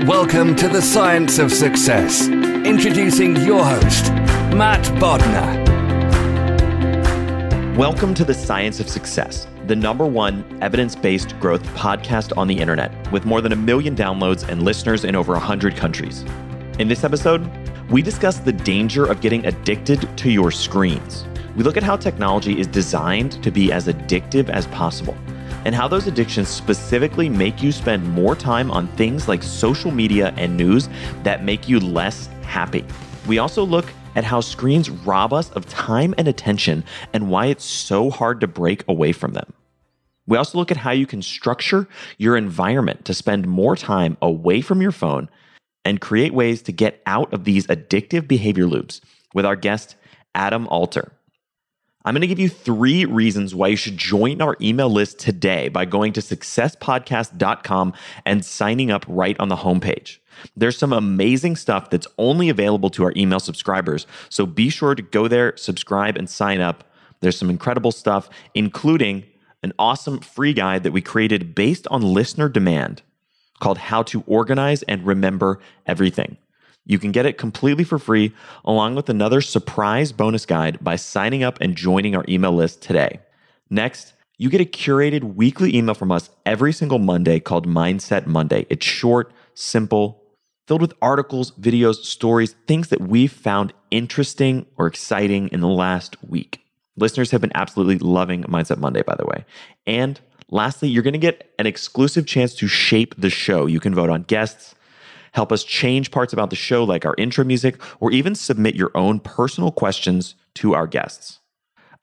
Welcome to the Science of Success. Introducing your host, Matt Bodnar. Welcome to the Science of Success, the #1 evidence-based growth podcast on the internet, with more than 1 million downloads and listeners in over 100 countries. In this episode, we discuss the danger of getting addicted to your screens. We look at how technology is designed to be as addictive as possible, and how those addictions specifically make you spend more time on things like social media and news that make you less happy. We also look at how screens rob us of time and attention and why it's so hard to break away from them. We also look at how you can structure your environment to spend more time away from your phone and create ways to get out of these addictive behavior loops with our guest, Adam Alter. I'm going to give you 3 reasons why you should join our email list today by going to successpodcast.com and signing up right on the homepage. There's some amazing stuff that's only available to our email subscribers, so be sure to go there, subscribe, and sign up. There's some incredible stuff, including an awesome free guide that we created based on listener demand called How to Organize and Remember Everything. You can get it completely for free, along with another surprise bonus guide by signing up and joining our email list today. Next, you get a curated weekly email from us every single Monday called Mindset Monday. It's short, simple, filled with articles, videos, stories, things that we've found interesting or exciting in the last week. Listeners have been absolutely loving Mindset Monday, by the way. And lastly, you're going to get an exclusive chance to shape the show. You can vote on guests, help us change parts about the show like our intro music, or even submit your own personal questions to our guests.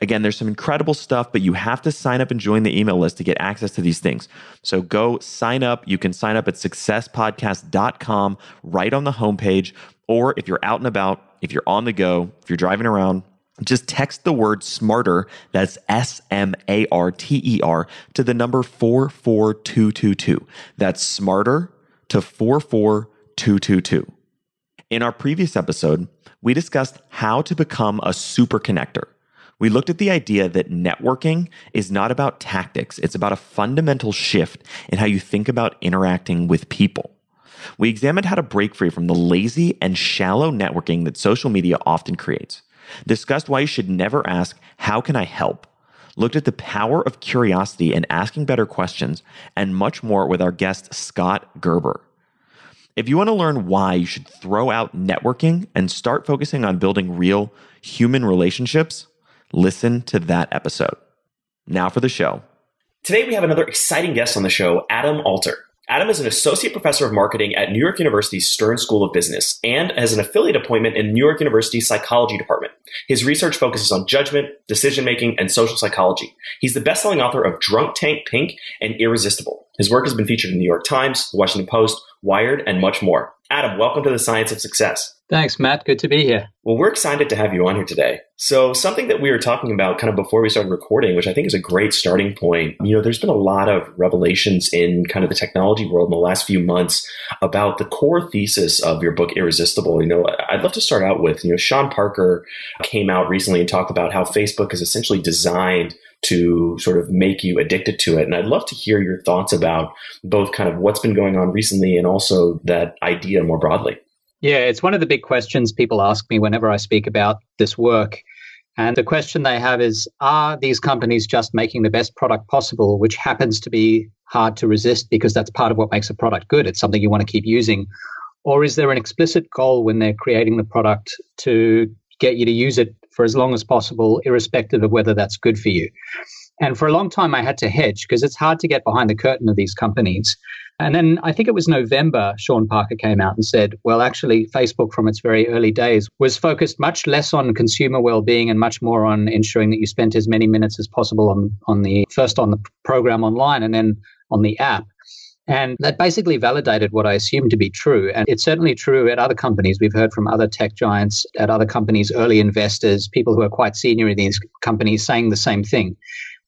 Again, there's some incredible stuff, but you have to sign up and join the email list to get access to these things. So go sign up. You can sign up at successpodcast.com right on the homepage, or if you're out and about, if you're on the go, if you're driving around, just text the word SMARTER, that's SMARTER, to the number 44222. That's SMARTER to 44222. In our previous episode, we discussed how to become a super connector. We looked at the idea that networking is not about tactics. It's about a fundamental shift in how you think about interacting with people. We examined how to break free from the lazy and shallow networking that social media often creates, discussed why you should never ask, "How can I help?" Looked at the power of curiosity and asking better questions, and much more with our guest, Scott Gerber. If you want to learn why you should throw out networking and start focusing on building real human relationships, listen to that episode. Now for the show. Today we have another exciting guest on the show, Adam Alter. Adam is an associate professor of marketing at New York University's Stern School of Business and has an affiliate appointment in New York University's psychology department. His research focuses on judgment, decision-making, and social psychology. He's the best-selling author of Drunk Tank Pink and Irresistible. His work has been featured in the New York Times, the Washington Post, Wired, and much more. Adam, welcome to the Science of Success. Thanks, Matt. Good to be here. Well, we're excited to have you on here today. So something that we were talking about kind of before we started recording, which I think is a great starting point, there's been a lot of revelations in kind of the technology world in the last few months about the core thesis of your book, Irresistible. I'd love to start out with, Sean Parker came out recently and talked about how Facebook is essentially designed to sort of make you addicted to it. And I'd love to hear your thoughts about both kind of what's been going on recently and also that idea more broadly. Yeah, it's one of the big questions people ask me whenever I speak about this work. And the question they have is, are these companies just making the best product possible, which happens to be hard to resist because that's part of what makes a product good. It's something you want to keep using. Or is there an explicit goal when they're creating the product to get you to use it for as long as possible, irrespective of whether that's good for you? And for a long time, I had to hedge because it's hard to get behind the curtain of these companies. And then I think it was November, Sean Parker came out and said, well, actually, Facebook from its very early days was focused much less on consumer well-being and much more on ensuring that you spent as many minutes as possible on the program online and then on the app. And that basically validated what I assumed to be true. And it's certainly true at other companies. We've heard from other tech giants, at other companies, early investors, people who are quite senior in these companies saying the same thing,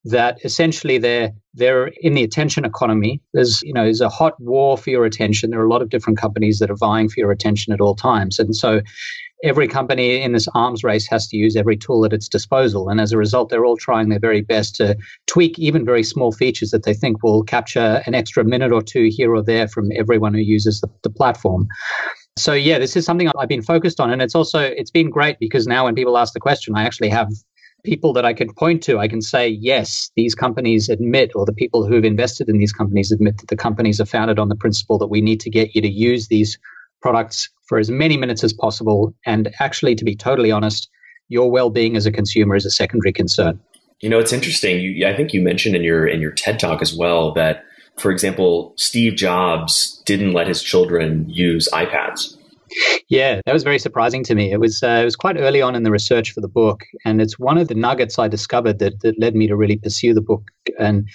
that essentially they're in the attention economy. There's a hot war for your attention. There are a lot of different companies that are vying for your attention at all times. And so every company in this arms race has to use every tool at its disposal. And as a result, they're all trying their very best to tweak even very small features that they think will capture an extra minute or two here or there from everyone who uses the platform. So yeah, this is something I've been focused on. And it's been great because now when people ask the question, I actually have people that I can point to. I can say, yes, these companies admit, or the people who've invested in these companies admit that the companies are founded on the principle that we need to get you to use these products for as many minutes as possible. And actually, to be totally honest, your well-being as a consumer is a secondary concern. It's interesting. I think you mentioned in your TED Talk as well that, for example, Steve Jobs didn't let his children use iPads. Yeah, that was very surprising to me. It was quite early on in the research for the book, and it's one of the nuggets I discovered that led me to really pursue the book. And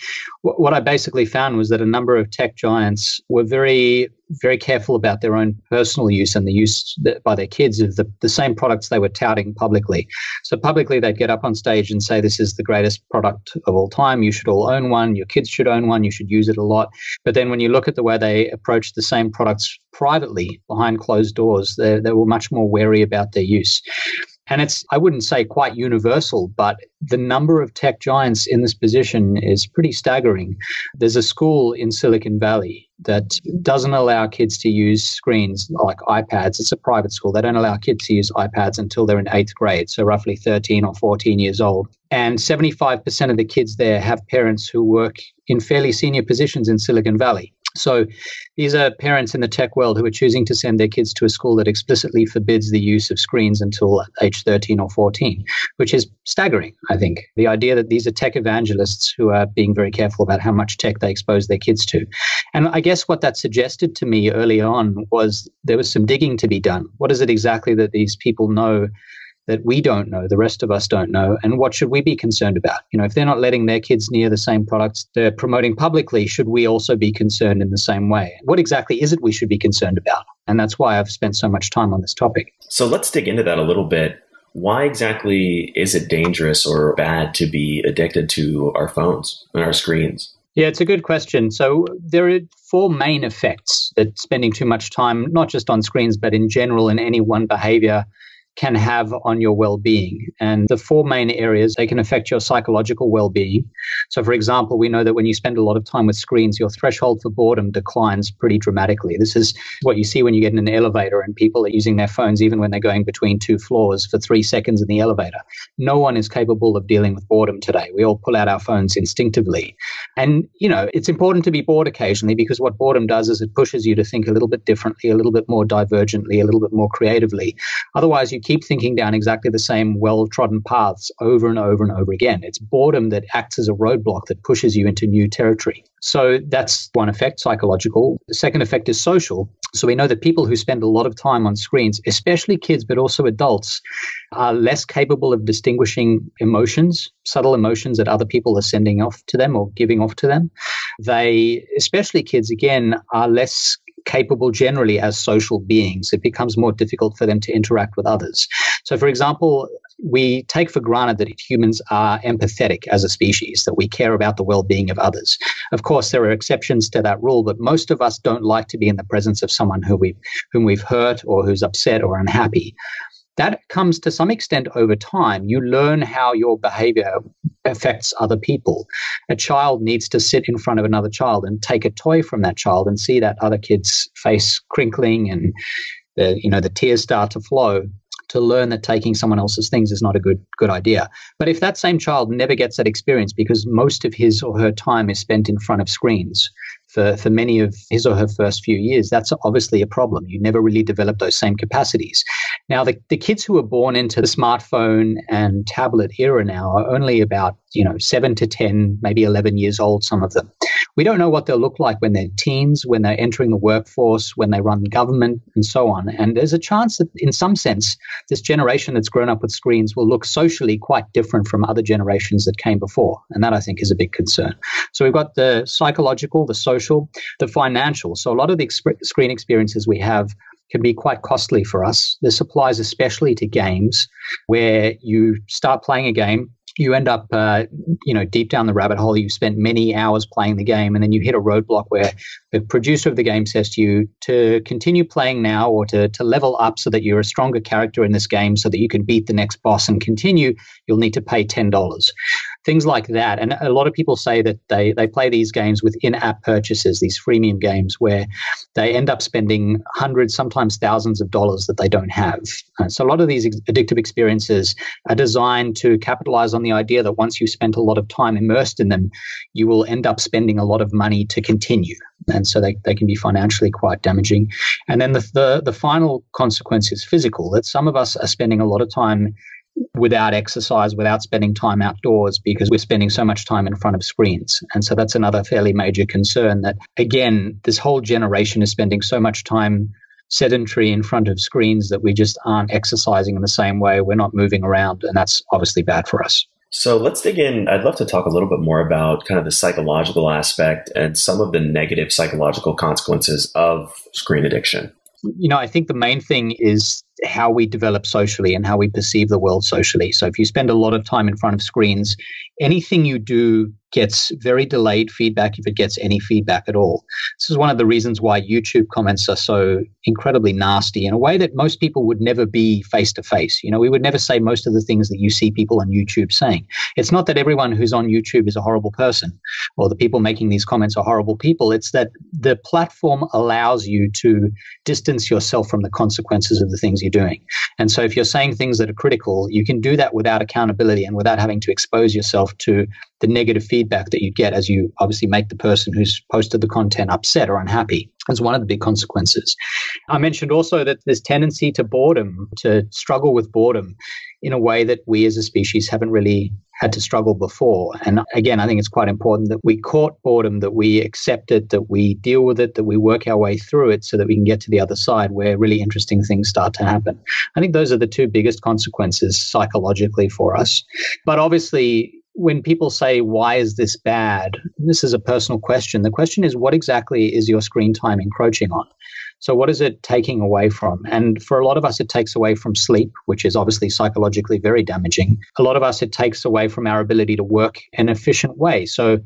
what I basically found was that a number of tech giants were very, very careful about their own personal use and the use by their kids of the same products they were touting publicly. So publicly, they'd get up on stage and say, this is the greatest product of all time. You should all own one. Your kids should own one. You should use it a lot. But then when you look at the way they approach the same products privately behind closed doors, they were much more wary about their use. And it's, I wouldn't say quite universal, but the number of tech giants in this position is pretty staggering. There's a school in Silicon Valley that doesn't allow kids to use screens like iPads. It's a private school. They don't allow kids to use iPads until they're in 8th grade, so roughly 13 or 14 years old. And 75% of the kids there have parents who work in fairly senior positions in Silicon Valley. So these are parents in the tech world who are choosing to send their kids to a school that explicitly forbids the use of screens until age 13 or 14, which is staggering, I think. The idea that these are tech evangelists who are being very careful about how much tech they expose their kids to. And I guess what that suggested to me early on was there was some digging to be done. What is it exactly that these people know that we don't know, the rest of us don't know, and what should we be concerned about? If they're not letting their kids near the same products they're promoting publicly, should we also be concerned in the same way? What exactly is it we should be concerned about? And that's why I've spent so much time on this topic. So let's dig into that a little bit. Why exactly is it dangerous or bad to be addicted to our phones and our screens? Yeah, it's a good question. So there are 4 main effects that spending too much time, not just on screens, but in general in any one behavior, can have on your well-being. And the 4 main areas, they can affect your psychological well-being. So for example, we know that when you spend a lot of time with screens, your threshold for boredom declines pretty dramatically. This is what you see when you get in an elevator and people are using their phones even when they're going between 2 floors for 3 seconds in the elevator. No one is capable of dealing with boredom today. We all pull out our phones instinctively. And, it's important to be bored occasionally because what boredom does is it pushes you to think a little bit differently, a little bit more divergently, a little bit more creatively. Otherwise, you keep thinking down exactly the same well-trodden paths over and over and over again. It's boredom that acts as a roadblock that pushes you into new territory. So that's one effect, psychological. The second effect is social. So we know that people who spend a lot of time on screens, especially kids, but also adults, are less capable of distinguishing emotions, subtle emotions that other people are sending off to them or giving off to them. They, especially kids, again, are less capable generally as social beings. It becomes more difficult for them to interact with others. So, for example, we take for granted that humans are empathetic as a species, that we care about the well-being of others. Of course, there are exceptions to that rule, but most of us don't like to be in the presence of someone whom we've hurt or who's upset or unhappy. That comes to some extent over time. You learn how your behavior affects other people. A child needs to sit in front of another child and take a toy from that child and see that other kid's face crinkling and the tears start to flow, to learn that taking someone else's things is not a good idea. But if that same child never gets that experience because most of his or her time is spent in front of screens for many of his or her first few years, that's obviously a problem. You never really develop those same capacities. Now, the kids who are born into the smartphone and tablet era now are only about 7 to 10, maybe 11 years old, some of them. We don't know what they'll look like when they're teens, when they're entering the workforce, when they run government, and so on. And there's a chance that, in some sense, this generation that's grown up with screens will look socially quite different from other generations that came before. And that, I think, is a big concern. So we've got the psychological, the social, the financial. So a lot of the screen experiences we have can be quite costly for us. This applies especially to games where you start playing a game, you end up, deep down the rabbit hole. You've spent many hours playing the game, and then you hit a roadblock where the producer of the game says to you to continue playing now, or to level up so that you're a stronger character in this game so that you can beat the next boss and continue, you'll need to pay $10. Things like that. And a lot of people say that they play these games with in-app purchases, these freemium games, where they end up spending hundreds, sometimes thousands of dollars that they don't have. So a lot of these addictive experiences are designed to capitalize on the idea that once you've spent a lot of time immersed in them, you will end up spending a lot of money to continue. And so they can be financially quite damaging. And then the final consequence is physical, that some of us are spending a lot of time without exercise, without spending time outdoors, because we're spending so much time in front of screens. And so that's another fairly major concern, that, again, this whole generation is spending so much time sedentary in front of screens that we just aren't exercising in the same way. We're not moving around, and that's obviously bad for us. So let's dig in. I'd love to talk a little bit more about kind of the psychological aspect and some of the negative psychological consequences of screen addiction. I think the main thing is how we develop socially and how we perceive the world socially. So if you spend a lot of time in front of screens, anything you do gets very delayed feedback, if it gets any feedback at all. This is one of the reasons why YouTube comments are so incredibly nasty, in a way that most people would never be face to face. We would never say most of the things that you see people on YouTube saying. It's not that everyone who's on YouTube is a horrible person, or the people making these comments are horrible people. It's that the platform allows you to distance yourself from the consequences of the things you're doing. And so if you're saying things that are critical, you can do that without accountability and without having to expose yourself to the negative feedback that you get, as you obviously make the person who's posted the content upset or unhappy. That's one of the big consequences. I mentioned also that there's tendency to boredom, to struggle with boredom in a way that we as a species haven't really had to struggle before. And again, I think it's quite important that we court boredom, that we accept it, that we deal with it, that we work our way through it so that we can get to the other side where really interesting things start to happen. I think those are the two biggest consequences psychologically for us. But obviously, when people say, why is this bad? This is a personal question. The question is, what exactly is your screen time encroaching on? So what is it taking away from? And for a lot of us, it takes away from sleep, which is obviously psychologically very damaging. A lot of us, it takes away from our ability to work in an efficient way. So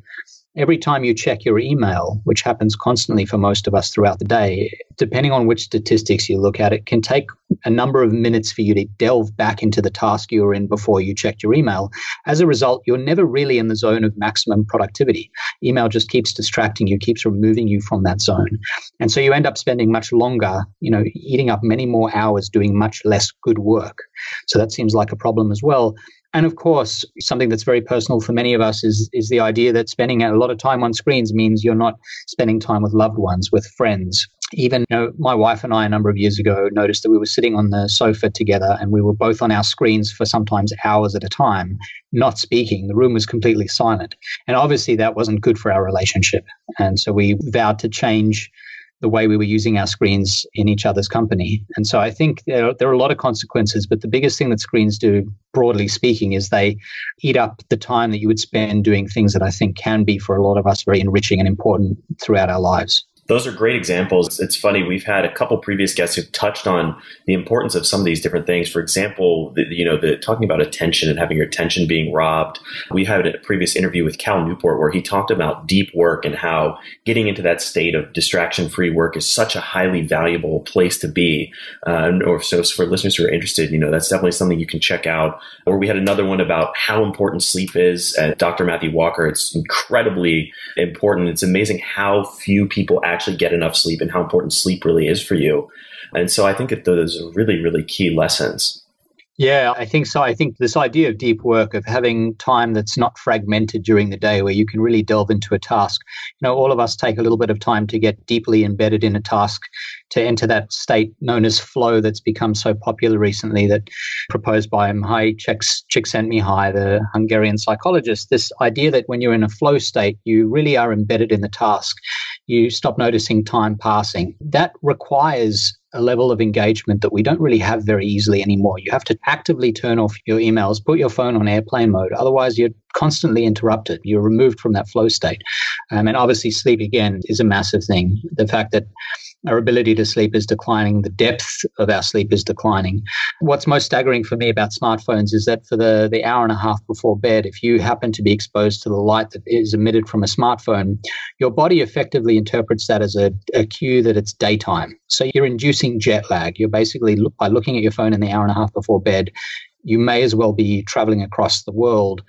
every time you check your email, which happens constantly for most of us throughout the day, depending on which statistics you look at, it can take a number of minutes for you to delve back into the task you were in before you checked your email. As a result, you're never really in the zone of maximum productivity. Email just keeps distracting you, keeps removing you from that zone. And so you end up spending much longer, eating up many more hours doing much less good work. So that seems like a problem as well. And of course, something that's very personal for many of us is the idea that spending a lot of time on screens means you're not spending time with loved ones, with friends. Even my wife and I a number of years ago noticed that we were sitting on the sofa together and we were both on our screens for sometimes hours at a time, not speaking. The room was completely silent. And obviously that wasn't good for our relationship. And so we vowed to change the way we were using our screens in each other's company. And so I think there are a lot of consequences, but the biggest thing that screens do, broadly speaking, is they eat up the time that you would spend doing things that I think can be, for a lot of us, very enriching and important throughout our lives. Those are great examples. It's funny, we've had a couple previous guests who've touched on the importance of some of these different things. For example, the talking about attention and having your attention being robbed. We had a previous interview with Cal Newport where he talked about deep work and how getting into that state of distraction-free work is such a highly valuable place to be. So for listeners who are interested, that's definitely something you can check out. Or we had another one about how important sleep is. Dr. Matthew Walker, it's incredibly important. It's amazing how few people actually get enough sleep and how important sleep really is for you. And so I think that those are really, really key lessons. Yeah, I think so. I think this idea of deep work, of having time that's not fragmented during the day, where you can really delve into a task. All of us take a little bit of time to get deeply embedded in a task, to enter that state known as flow that's become so popular recently, that proposed by Csikszentmihalyi, the Hungarian psychologist. This idea that when you're in a flow state, you really are embedded in the task. You stop noticing time passing. That requires a level of engagement that we don't really have very easily anymore. You have to actively turn off your emails, put your phone on airplane mode. Otherwise, you're constantly interrupted. You're removed from that flow state. And obviously, sleep, again, is a massive thing. The fact that Our ability to sleep is declining. The depth of our sleep is declining. What's most staggering for me about smartphones is that for the hour and a half before bed, if you happen to be exposed to the light that is emitted from a smartphone, your body effectively interprets that as a cue that it's daytime. So you're inducing jet lag. You're basically, by looking at your phone in the hour and a half before bed, you may as well be traveling across the world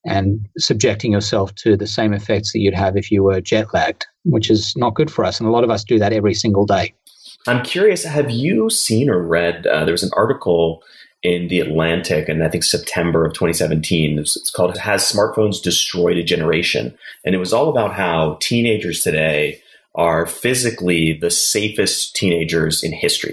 and subjecting yourself to the same effects that you'd have if you were jet lagged, which is not good for us. And a lot of us do that every single day. I'm curious, have you seen or read, there was an article in The Atlantic in I think September of 2017. It's called "Has Smartphones Destroyed a Generation?" And it was all about how teenagers today are physically the safest teenagers in history.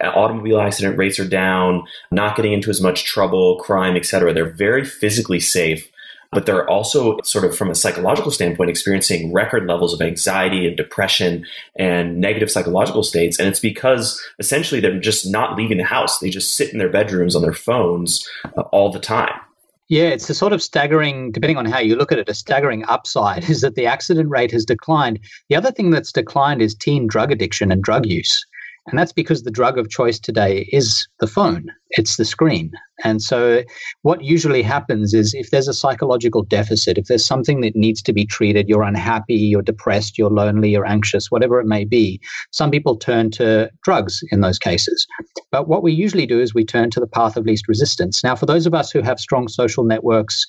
Automobile accident rates are down, not getting into as much trouble, crime, etc. They're very physically safe, but they're also sort of from a psychological standpoint experiencing record levels of anxiety and depression and negative psychological states. And it's because essentially they're just not leaving the house. They just sit in their bedrooms on their phones all the time. Yeah, it's a sort of staggering, depending on how you look at it, a staggering upside is that the accident rate has declined. The other thing that's declined is teen drug addiction and drug use. And that's because the drug of choice today is the phone. It's the screen. And so what usually happens is if there's a psychological deficit, if there's something that needs to be treated, you're unhappy, you're depressed, you're lonely, you're anxious, whatever it may be, some people turn to drugs in those cases. But what we usually do is we turn to the path of least resistance. Now, for those of us who have strong social networks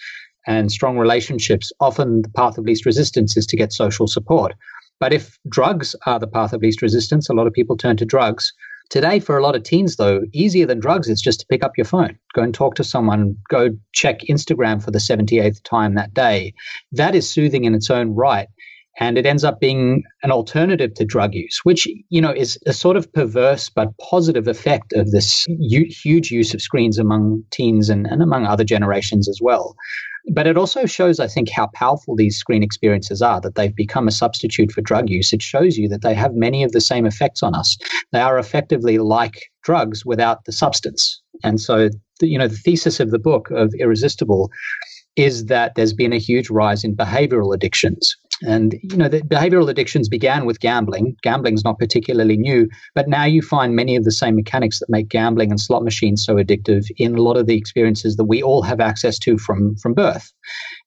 and strong relationships, often the path of least resistance is to get social support. But if drugs are the path of least resistance, a lot of people turn to drugs. Today, for a lot of teens, though, easier than drugs is just to pick up your phone, go and talk to someone, go check Instagram for the 78th time that day. That is soothing in its own right. And it ends up being an alternative to drug use, which, is a sort of perverse but positive effect of this huge use of screens among teens and among other generations as well. But it also shows, I think, how powerful these screen experiences are, that they've become a substitute for drug use. It shows you that they have many of the same effects on us. They are effectively like drugs without the substance. And so, the thesis of the book of Irresistible is that there's been a huge rise in behavioral addictions. And, the behavioral addictions began with gambling. Gambling's not particularly new, but now you find many of the same mechanics that make gambling and slot machines so addictive in a lot of the experiences that we all have access to from birth.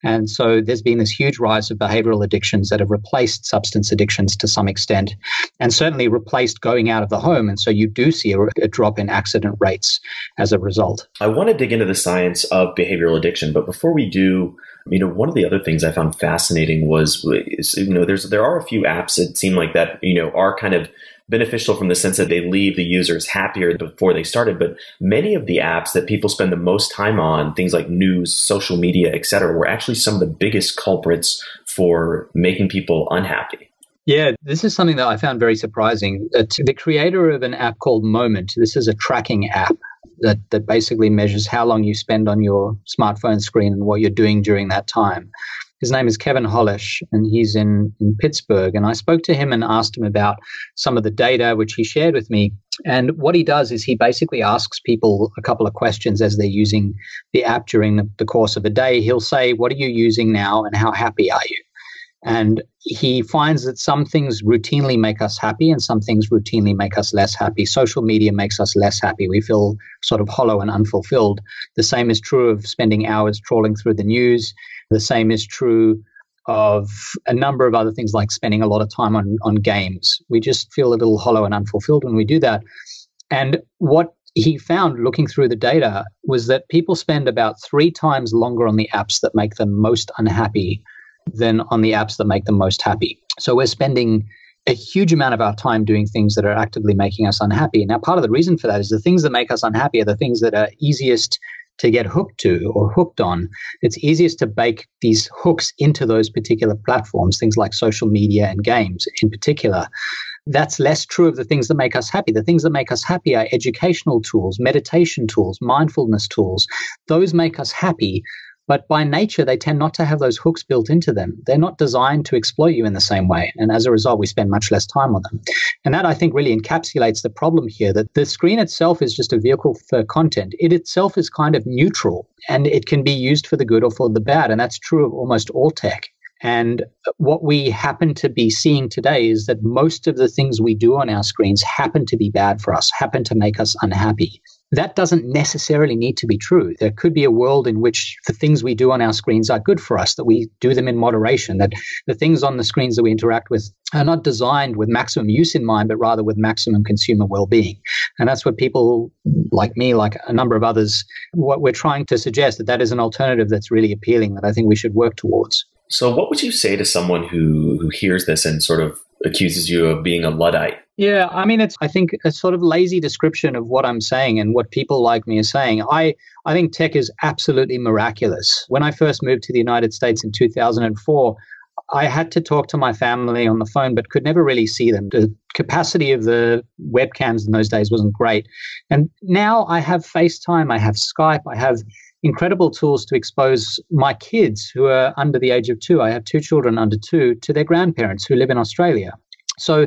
And so there's been this huge rise of behavioral addictions that have replaced substance addictions to some extent, and certainly replaced going out of the home. And so you do see a drop in accident rates as a result. I want to dig into the science of behavioral addiction, but before we do, one of the other things I found fascinating there are a few apps that seem like that, are kind of beneficial from the sense that they leave the users happier before they started. But many of the apps that people spend the most time on, things like news, social media, et cetera, were actually some of the biggest culprits for making people unhappy. Yeah, this is something that I found very surprising. The creator of an app called Moment, this is a tracking app that basically measures how long you spend on your smartphone screen and what you're doing during that time. His name is Kevin Hollish, and he's in Pittsburgh. And I spoke to him and asked him about some of the data, which he shared with me. And what he does is he basically asks people a couple of questions as they're using the app during the course of a day. He'll say, "What are you using now and how happy are you?" And he finds that some things routinely make us happy and some things routinely make us less happy. Social media makes us less happy. We feel sort of hollow and unfulfilled. The same is true of spending hours trawling through the news. The same is true of a number of other things like spending a lot of time on games. We just feel a little hollow and unfulfilled when we do that. And what he found looking through the data was that people spend about 3 times longer on the apps that make them most unhappy than on the apps that make them most happy. So we're spending a huge amount of our time doing things that are actively making us unhappy. Now, part of the reason for that is the things that make us unhappy are the things that are easiest to get hooked to or hooked on. It's easiest to bake these hooks into those particular platforms, things like social media and games in particular. That's less true of the things that make us happy. The things that make us happy are educational tools, meditation tools, mindfulness tools. Those make us happy. But by nature, they tend not to have those hooks built into them. They're not designed to exploit you in the same way. And as a result, we spend much less time on them. And that, I think, really encapsulates the problem here, that the screen itself is just a vehicle for content. It itself is kind of neutral, and it can be used for the good or for the bad. And that's true of almost all tech. And what we happen to be seeing today is that most of the things we do on our screens happen to be bad for us, happen to make us unhappy. That doesn't necessarily need to be true. There could be a world in which the things we do on our screens are good for us, that we do them in moderation, that the things on the screens that we interact with are not designed with maximum use in mind, but rather with maximum consumer well-being. And that's what people like me, like a number of others, what we're trying to suggest, that is an alternative that's really appealing, that I think we should work towards. So what would you say to someone who hears this and sort of accuses you of being a Luddite? Yeah, I mean, I think a sort of lazy description of what I'm saying and what people like me are saying. I think tech is absolutely miraculous. When I first moved to the United States in 2004, I had to talk to my family on the phone, but could never really see them. The capacity of the webcams in those days wasn't great. And now I have FaceTime, I have Skype, I have incredible tools to expose my kids who are under the age of 2. I have 2 children under 2 to their grandparents who live in Australia. So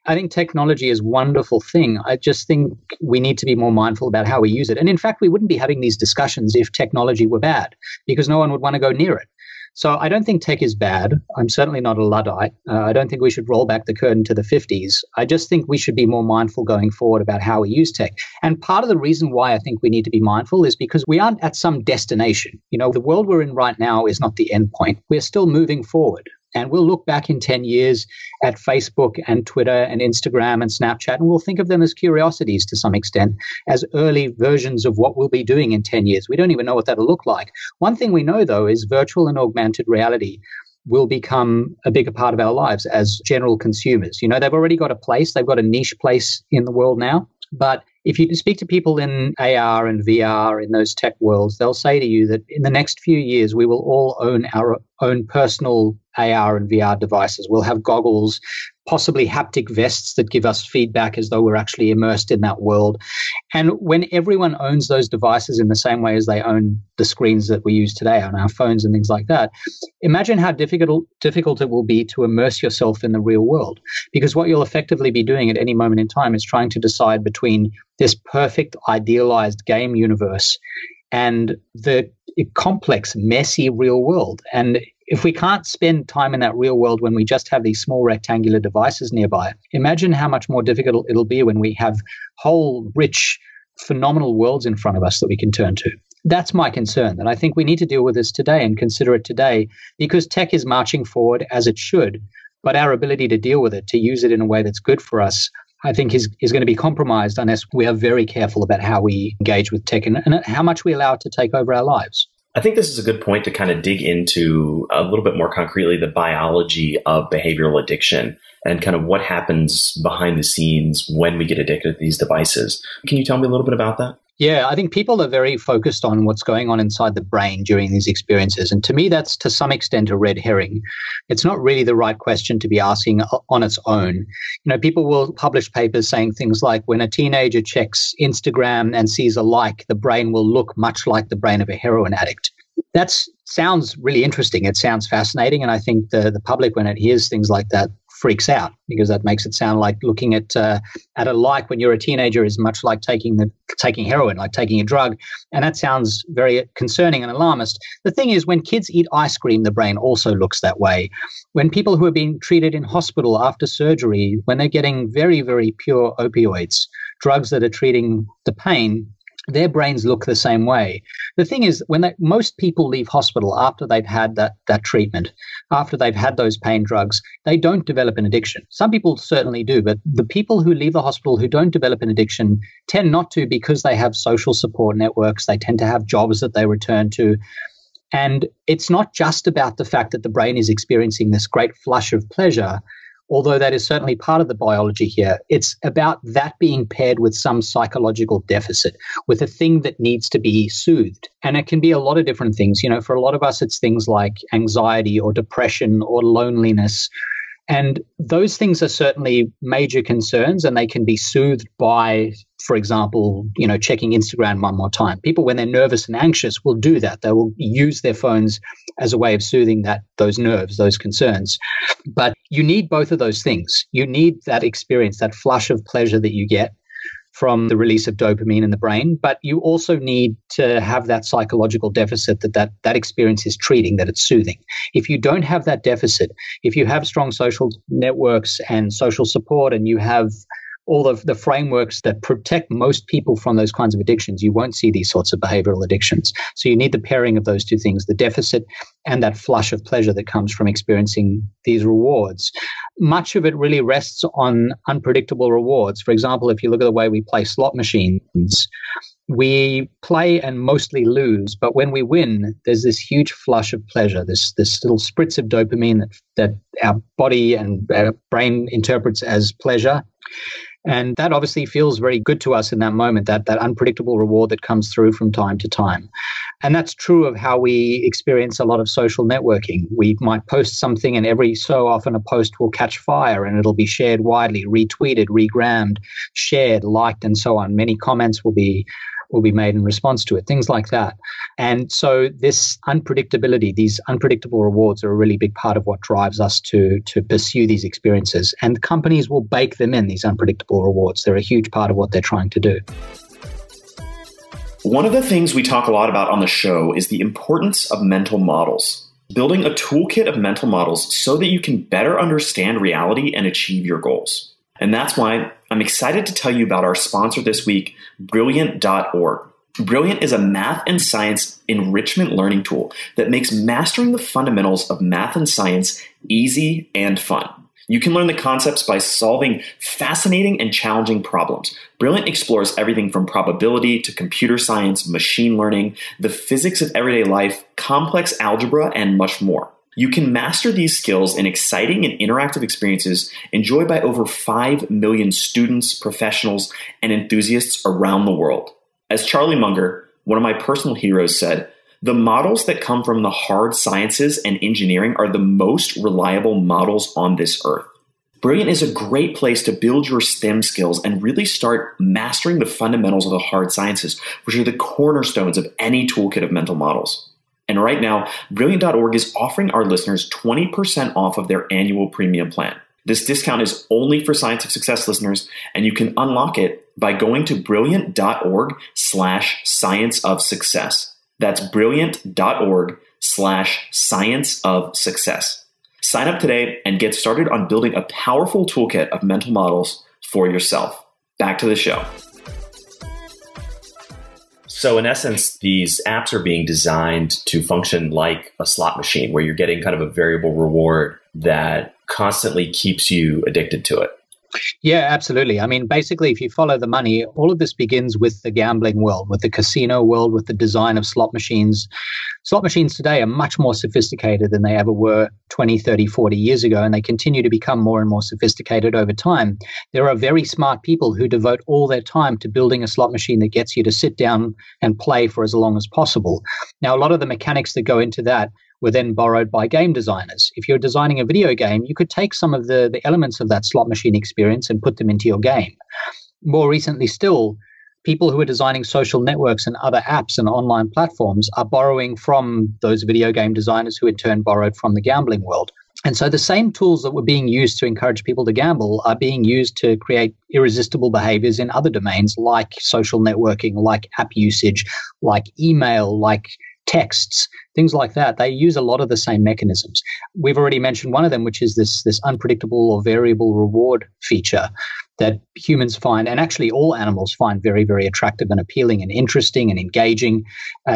I think technology is a wonderful thing. I just think we need to be more mindful about how we use it. And in fact, we wouldn't be having these discussions if technology were bad, because no one would want to go near it. So I don't think tech is bad. I'm certainly not a Luddite. I don't think we should roll back the curtain to the 50s. I just think we should be more mindful going forward about how we use tech. And part of the reason why I think we need to be mindful is because we aren't at some destination. You know, the world we're in right now is not the end point. We're still moving forward. And we'll look back in 10 years at Facebook and Twitter and Instagram and Snapchat, and we'll think of them as curiosities to some extent, as early versions of what we'll be doing in 10 years. We don't even know what that'll look like. One thing we know, though, is virtual and augmented reality will become a bigger part of our lives as general consumers. You know, they've already got a place. They've got a niche place in the world now. But if you speak to people in AR and VR in those tech worlds, they'll say to you that in the next few years, we will all own our own personal AR and VR devices. We'll have goggles, possibly haptic vests that give us feedback as though we're actually immersed in that world. And when everyone owns those devices in the same way as they own the screens that we use today on our phones and things like that, imagine how difficult it will be to immerse yourself in the real world. Because what you'll effectively be doing at any moment in time is trying to decide between this perfect, idealized game universe and the complex, messy real world. And if we can't spend time in that real world when we just have these small rectangular devices nearby, imagine how much more difficult it'll be when we have whole, rich, phenomenal worlds in front of us that we can turn to. That's my concern, that I think we need to deal with this today and consider it today, because tech is marching forward as it should, but our ability to deal with it, to use it in a way that's good for us, I think is going to be compromised unless we are very careful about how we engage with tech and how much we allow it to take over our lives. I think this is a good point to kind of dig into a little bit more concretely the biology of behavioral addiction and kind of what happens behind the scenes when we get addicted to these devices. Can you tell me a little bit about that? Yeah, I think people are very focused on what's going on inside the brain during these experiences. And to me, that's to some extent a red herring. It's not really the right question to be asking on its own. You know, people will publish papers saying things like, when a teenager checks Instagram and sees a like, the brain will look much like the brain of a heroin addict. That sounds really interesting. It sounds fascinating. And I think the public, when it hears things like that, freaks out, because that makes it sound like looking at a like when you're a teenager is much like taking heroin, like taking a drug. And that sounds very concerning and alarmist. The thing is, when kids eat ice cream, the brain also looks that way. When people who are being treated in hospital after surgery, when they're getting very, very pure opioids, drugs that are treating the pain, their brains look the same way. The thing is, when most people leave hospital after they've had that treatment, after they've had those pain drugs, they don't develop an addiction. Some people certainly do, but the people who leave the hospital who don't develop an addiction tend not to, because they have social support networks. They tend to have jobs that they return to. And it's not just about the fact that the brain is experiencing this great flush of pleasure, although that is certainly part of the biology here. It's about that being paired with some psychological deficit, with a thing that needs to be soothed. And it can be a lot of different things. You know, for a lot of us, it's things like anxiety or depression or loneliness. And those things are certainly major concerns, and they can be soothed by, for example, you know, checking Instagram one more time. People, when they're nervous and anxious, will do that. They will use their phones as a way of soothing those nerves, those concerns. But you need both of those things. You need that experience, that flush of pleasure that you get from the release of dopamine in the brain, but you also need to have that psychological deficit that experience is treating, that it's soothing. If you don't have that deficit, if you have strong social networks and social support, and you have all of the frameworks that protect most people from those kinds of addictions, you won't see these sorts of behavioral addictions. So you need the pairing of those two things, the deficit and that flush of pleasure that comes from experiencing these rewards. Much of it really rests on unpredictable rewards. For example, if you look at the way we play slot machines, we play and mostly lose, but when we win, there's this huge flush of pleasure, this little spritz of dopamine that our body and our brain interprets as pleasure. And that obviously feels very good to us in that moment, that unpredictable reward that comes through from time to time. And that's true of how we experience a lot of social networking. We might post something, and every so often a post will catch fire and it'll be shared widely, retweeted, regrammed, shared, liked, and so on. Many comments will be made in response to it, things like that. And so this unpredictability, these unpredictable rewards are a really big part of what drives us to pursue these experiences. And companies will bake them in, these unpredictable rewards. They're a huge part of what they're trying to do. One of the things we talk a lot about on the show is the importance of mental models. Building a toolkit of mental models so that you can better understand reality and achieve your goals. And that's why I'm excited to tell you about our sponsor this week, Brilliant.org. Brilliant is a math and science enrichment learning tool that makes mastering the fundamentals of math and science easy and fun. You can learn the concepts by solving fascinating and challenging problems. Brilliant explores everything from probability to computer science, machine learning, the physics of everyday life, complex algebra, and much more. You can master these skills in exciting and interactive experiences enjoyed by over 5 million students, professionals, and enthusiasts around the world. As Charlie Munger, one of my personal heroes, said, "The models that come from the hard sciences and engineering are the most reliable models on this earth." Brilliant is a great place to build your STEM skills and really start mastering the fundamentals of the hard sciences, which are the cornerstones of any toolkit of mental models. And right now, Brilliant.org is offering our listeners 20% off of their annual premium plan. This discount is only for Science of Success listeners, and you can unlock it by going to brilliant.org/science of success. That's brilliant.org/science of success. Sign up today and get started on building a powerful toolkit of mental models for yourself. Back to the show. So in essence, these apps are being designed to function like a slot machine where you're getting kind of a variable reward that constantly keeps you addicted to it. Yeah, absolutely. I mean, basically, if you follow the money, all of this begins with the gambling world, with the casino world, with the design of slot machines. Slot machines today are much more sophisticated than they ever were 20, 30, 40 years ago, and they continue to become more and more sophisticated over time. There are very smart people who devote all their time to building a slot machine that gets you to sit down and play for as long as possible. Now, a lot of the mechanics that go into that were then borrowed by game designers. If you're designing a video game, you could take some of the elements of that slot machine experience and put them into your game. More recently still, people who are designing social networks and other apps and online platforms are borrowing from those video game designers who in turn borrowed from the gambling world. And so the same tools that were being used to encourage people to gamble are being used to create irresistible behaviors in other domains like social networking, like app usage, like email, like texts, things like that. They use a lot of the same mechanisms. We've already mentioned one of them, which is this unpredictable or variable reward feature that humans find, and actually all animals find very, very attractive and appealing and interesting and engaging.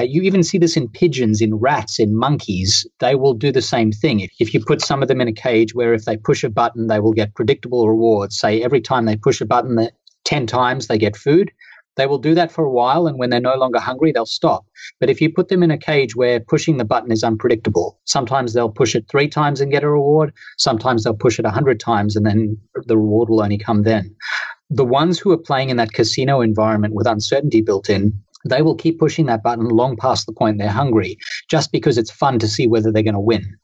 You even see this in pigeons, in rats, in monkeys. They will do the same thing. If you put some of them in a cage where if they push a button, they will get predictable rewards. Say every time they push a button 10 times, they get food. They will do that for a while, and when they're no longer hungry, they'll stop. But if you put them in a cage where pushing the button is unpredictable, sometimes they'll push it 3 times and get a reward. Sometimes they'll push it 100 times, and then the reward will only come then. The ones who are playing in that casino environment with uncertainty built in, they will keep pushing that button long past the point they're hungry, just because it's fun to see whether they're going to win.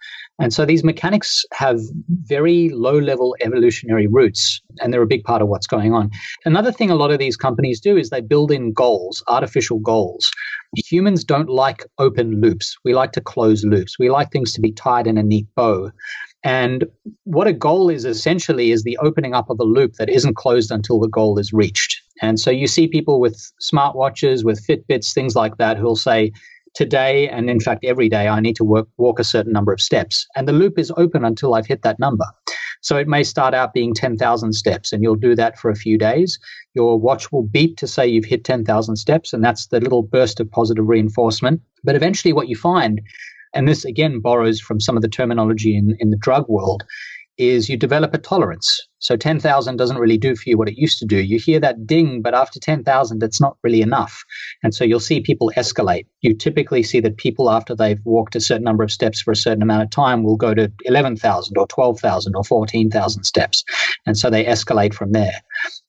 And so these mechanics have very low-level evolutionary roots, and they're a big part of what's going on. Another thing a lot of these companies do is they build in goals, artificial goals. Humans don't like open loops. We like to close loops. We like things to be tied in a neat bow. And what a goal is essentially is the opening up of a loop that isn't closed until the goal is reached. And so you see people with smartwatches, with Fitbits, things like that, who'll say, today, and in fact every day, I need to walk a certain number of steps. And the loop is open until I've hit that number. So it may start out being 10,000 steps, and you'll do that for a few days. Your watch will beep to say you've hit 10,000 steps, and that's the little burst of positive reinforcement. But eventually what you find, and this again borrows from some of the terminology in the drug world, is you develop a tolerance. So 10,000 doesn't really do for you what it used to do. You hear that ding, but after 10,000, it's not really enough. And so you'll see people escalate. You typically see that people, after they've walked a certain number of steps for a certain amount of time, will go to 11,000 or 12,000 or 14,000 steps. And so they escalate from there.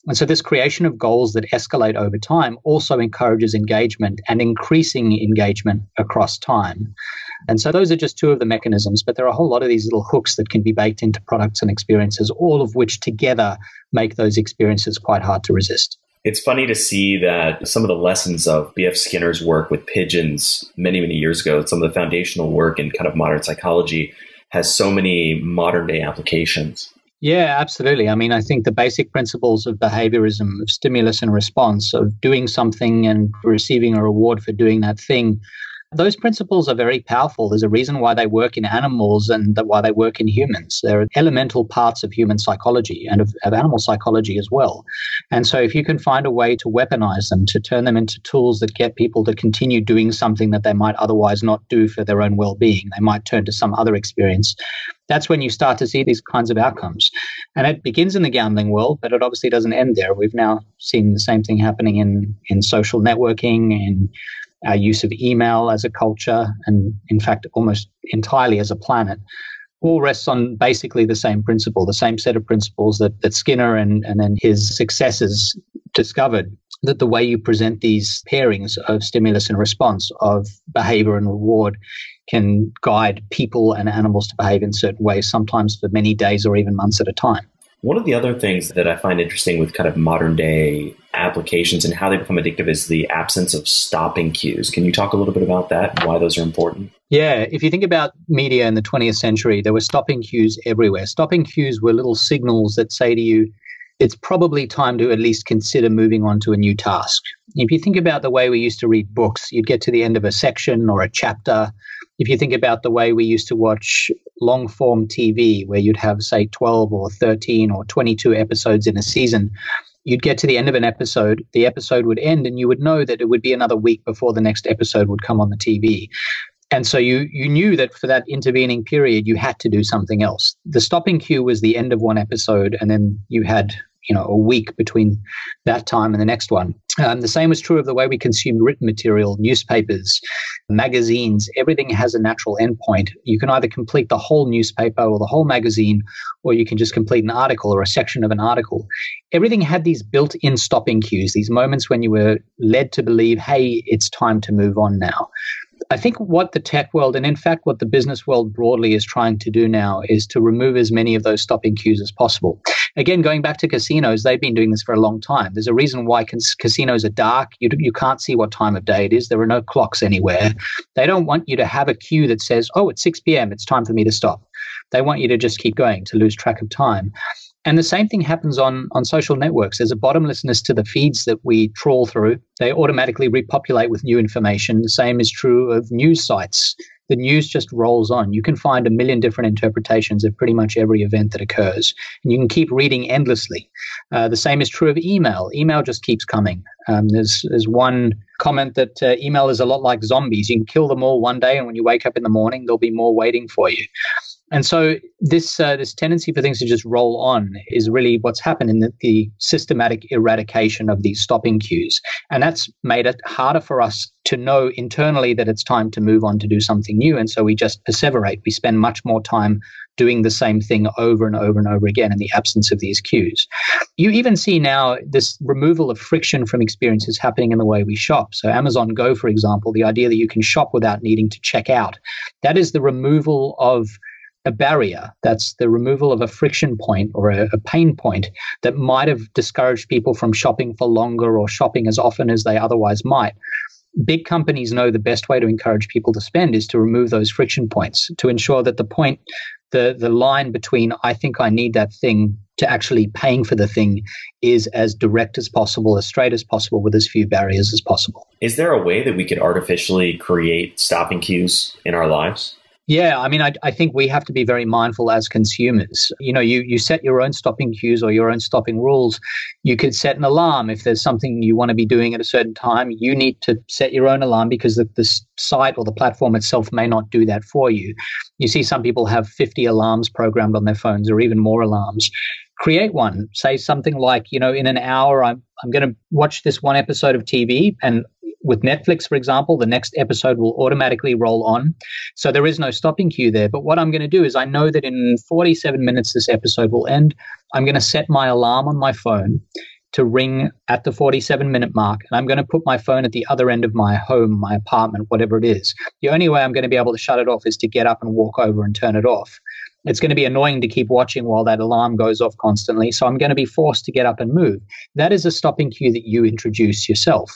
And so this creation of goals that escalate over time also encourages engagement and increasing engagement across time. And so those are just two of the mechanisms, but there are a whole lot of these little hooks that can be baked into products and experiences, all of which together make those experiences quite hard to resist. It's funny to see that some of the lessons of B.F. Skinner's work with pigeons many, many years ago, some of the foundational work in kind of modern psychology, has so many modern day applications. Yeah, absolutely. I mean, I think the basic principles of behaviorism, of stimulus and response, of doing something and receiving a reward for doing that thing, those principles are very powerful. There's a reason why they work in animals and why they work in humans. They're elemental parts of human psychology and of animal psychology as well. And so if you can find a way to weaponize them, to turn them into tools that get people to continue doing something that they might otherwise not do for their own well-being, they might turn to some other experience, that's when you start to see these kinds of outcomes. And it begins in the gambling world, but it obviously doesn't end there. We've now seen the same thing happening in social networking, in our use of email as a culture, and in fact, almost entirely as a planet, all rests on basically the same principle, the same set of principles that Skinner and then his successors discovered, that the way you present these pairings of stimulus and response, of behavior and reward, can guide people and animals to behave in certain ways, sometimes for many days or even months at a time. One of the other things that I find interesting with kind of modern day applications and how they become addictive is the absence of stopping cues. Can you talk a little bit about that and why those are important? Yeah, if you think about media in the 20th century, there were stopping cues everywhere. Stopping cues were little signals that say to you, it's probably time to at least consider moving on to a new task. If you think about the way we used to read books, you'd get to the end of a section or a chapter. If you think about the way we used to watch long-form TV, where you'd have, say, 12 or 13 or 22 episodes in a season, you'd get to the end of an episode, the episode would end, and you would know that it would be another week before the next episode would come on the TV. And so you knew that for that intervening period, you had to do something else. The stopping cue was the end of one episode, and then you had a week between that time and the next one. The same was true of the way we consume written material, newspapers, magazines. Everything has a natural endpoint. You can either complete the whole newspaper or the whole magazine, or you can just complete an article or a section of an article. Everything had these built-in stopping cues, these moments when you were led to believe, hey, it's time to move on now. I think what the tech world, and in fact what the business world broadly is trying to do now, is to remove as many of those stopping cues as possible. Again, going back to casinos, they've been doing this for a long time. There's a reason why casinos are dark. You can't see what time of day it is. There are no clocks anywhere. They don't want you to have a cue that says, oh, it's 6 p.m., it's time for me to stop. They want you to just keep going, to lose track of time. And the same thing happens on social networks. There's a bottomlessness to the feeds that we trawl through. They automatically repopulate with new information. The same is true of news sites. The news just rolls on. You can find a million different interpretations of pretty much every event that occurs, and you can keep reading endlessly. The same is true of email. Email just keeps coming. There's one comment that email is a lot like zombies. You can kill them all one day, and when you wake up in the morning, there'll be more waiting for you. And so this tendency for things to just roll on is really what's happened in the systematic eradication of these stopping cues. And that's made it harder for us to know internally that it's time to move on to do something new. And so we just perseverate. We spend much more time doing the same thing over and over and over again in the absence of these cues. You even see now this removal of friction from experiences happening in the way we shop. So Amazon Go, for example, the idea that you can shop without needing to check out, that is the removal of a barrier. That's the removal of a friction point or a pain point that might have discouraged people from shopping for longer or shopping as often as they otherwise might. Big companies know the best way to encourage people to spend is to remove those friction points, to ensure that the line between I think I need that thing to actually paying for the thing is as direct as possible, as straight as possible, with as few barriers as possible. Is there a way that we could artificially create stopping cues in our lives? Yeah, I mean, I think we have to be very mindful as consumers. You set your own stopping cues or your own stopping rules. You could set an alarm if there's something you want to be doing at a certain time. You need to set your own alarm because the site or the platform itself may not do that for you. You see some people have 50 alarms programmed on their phones or even more alarms. Create one. Say something like, in an hour, I'm going to watch this one episode of TV, and with Netflix, for example, the next episode will automatically roll on. So there is no stopping cue there. But what I'm going to do is I know that in 47 minutes this episode will end. I'm going to set my alarm on my phone to ring at the 47-minute mark. And I'm going to put my phone at the other end of my home, my apartment, whatever it is. The only way I'm going to be able to shut it off is to get up and walk over and turn it off. It's going to be annoying to keep watching while that alarm goes off constantly. So I'm going to be forced to get up and move. That is a stopping cue that you introduce yourself.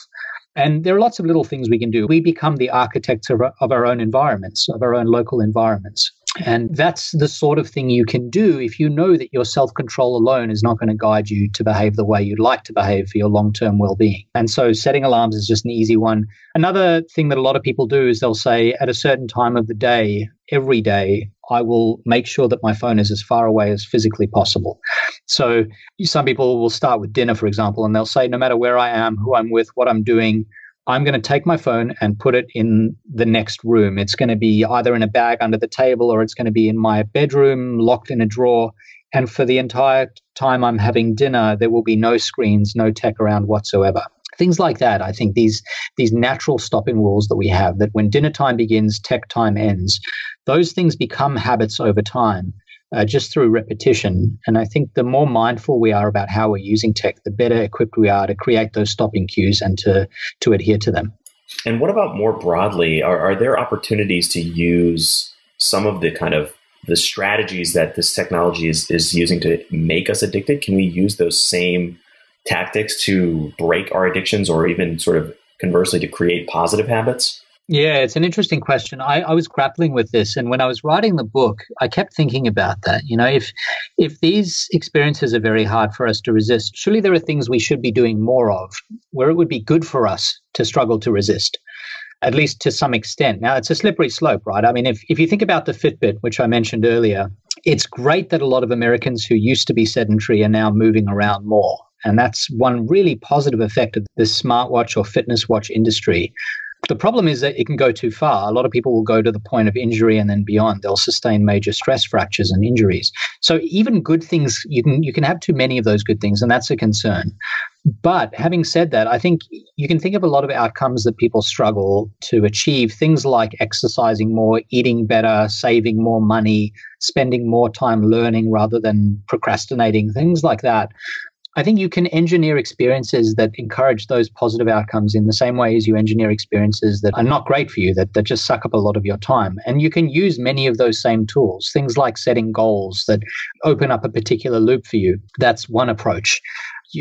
And there are lots of little things we can do. We become the architects of our own environments, of our own local environments. And that's the sort of thing you can do if you know that your self-control alone is not going to guide you to behave the way you'd like to behave for your long-term well-being. And so setting alarms is just an easy one. Another thing that a lot of people do is they'll say at a certain time of the day, every day, I will make sure that my phone is as far away as physically possible. So some people will start with dinner, for example, and they'll say, no matter where I am, who I'm with, what I'm doing, I'm going to take my phone and put it in the next room. It's going to be either in a bag under the table or it's going to be in my bedroom, locked in a drawer. And for the entire time I'm having dinner, there will be no screens, no tech around whatsoever. Things like that. I think these natural stopping rules that we have, that when dinner time begins, tech time ends, those things become habits over time. Just through repetition. And I think the more mindful we are about how we're using tech, the better equipped we are to create those stopping cues and to adhere to them. And what about more broadly? Are there opportunities to use some of the kind of the strategies that this technology is using to make us addicted? Can we use those same tactics to break our addictions or even sort of conversely to create positive habits? Yeah, it's an interesting question. I was grappling with this, and when I was writing the book, I kept thinking about that. If these experiences are very hard for us to resist, surely there are things we should be doing more of, where it would be good for us to struggle to resist, at least to some extent. Now, it's a slippery slope, right? I mean, if you think about the Fitbit, which I mentioned earlier, it's great that a lot of Americans who used to be sedentary are now moving around more. And that's one really positive effect of the smartwatch or fitness watch industry. The problem is that it can go too far. A lot of people will go to the point of injury and then beyond. They'll sustain major stress fractures and injuries. So even good things, you can have too many of those good things, and that's a concern. But having said that, I think you can think of a lot of outcomes that people struggle to achieve, things like exercising more, eating better, saving more money, spending more time learning rather than procrastinating, things like that. I think you can engineer experiences that encourage those positive outcomes in the same way as you engineer experiences that are not great for you, that just suck up a lot of your time. And you can use many of those same tools, things like setting goals that open up a particular loop for you. That's one approach.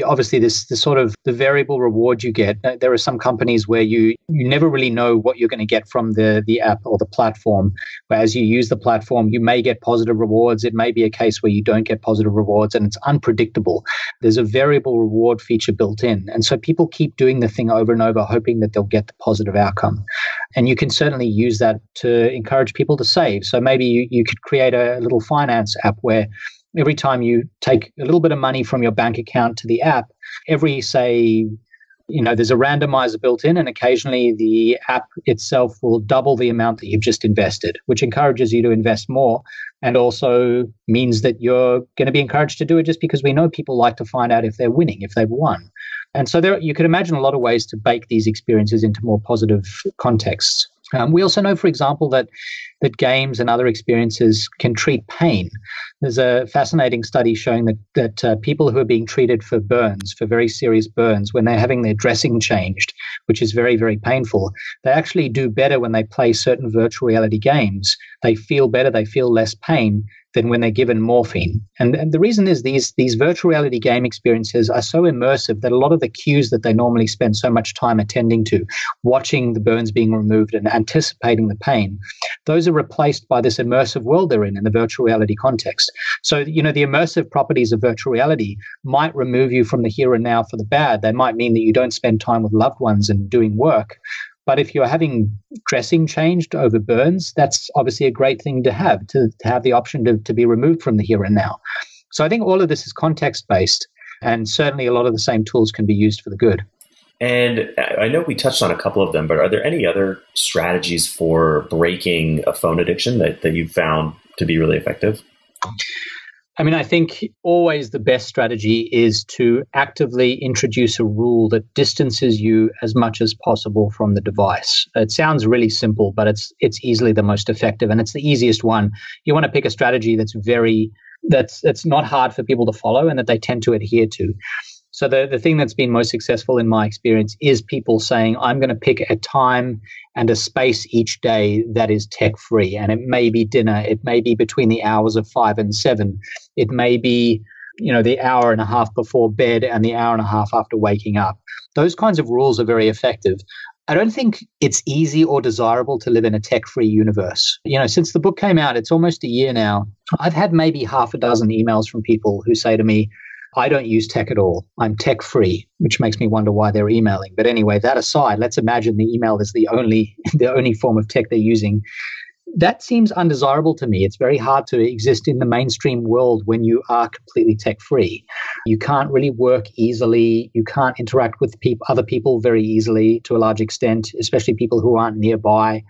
Obviously, the sort of the variable reward you get, there are some companies where you never really know what you're going to get from the app or the platform. But as you use the platform, you may get positive rewards. It may be a case where you don't get positive rewards, and it's unpredictable. There's a variable reward feature built in. And so people keep doing the thing over and over, hoping that they'll get the positive outcome. And you can certainly use that to encourage people to save. So maybe you could create a little finance app where every time you take a little bit of money from your bank account to the app, there's a randomizer built in, and occasionally the app itself will double the amount that you've just invested, which encourages you to invest more and also means that you're going to be encouraged to do it just because we know people like to find out if they're winning, if they've won. And so you could imagine a lot of ways to bake these experiences into more positive contexts. We also know, for example, that games and other experiences can treat pain. There's a fascinating study showing that people who are being treated for burns, for very serious burns, when they're having their dressing changed, which is very, very painful, they actually do better when they play certain virtual reality games. They feel better, they feel less pain than when they're given morphine. And the reason is these virtual reality game experiences are so immersive that a lot of the cues that they normally spend so much time attending to, watching the burns being removed and anticipating the pain, those are replaced by this immersive world they're in the virtual reality context. So, the immersive properties of virtual reality might remove you from the here and now for the bad. They might mean that you don't spend time with loved ones and doing work. But if you're having dressing changed over burns, that's obviously a great thing to have the option to be removed from the here and now. So I think all of this is context-based, and certainly a lot of the same tools can be used for the good. And I know we touched on a couple of them, but are there any other strategies for breaking a phone addiction that you've found to be really effective? I mean, I think always the best strategy is to actively introduce a rule that distances you as much as possible from the device. It sounds really simple, but it's easily the most effective, and it's the easiest one. You want to pick a strategy that's not hard for people to follow and that they tend to adhere to. So the thing that's been most successful in my experience is people saying, I'm going to pick a time and a space each day that is tech-free. And it may be dinner. It may be between the hours of 5 and 7. It may be, the hour and a half before bed and the hour and a half after waking up. Those kinds of rules are very effective. I don't think it's easy or desirable to live in a tech-free universe. Since the book came out, it's almost a year now. I've had maybe half a dozen emails from people who say to me, I don't use tech at all. I'm tech-free, which makes me wonder why they're emailing. But anyway, that aside, let's imagine the email is the only form of tech they're using. That seems undesirable to me. It's very hard to exist in the mainstream world when you are completely tech-free. You can't really work easily. You can't interact with other people very easily to a large extent, especially people who aren't nearby.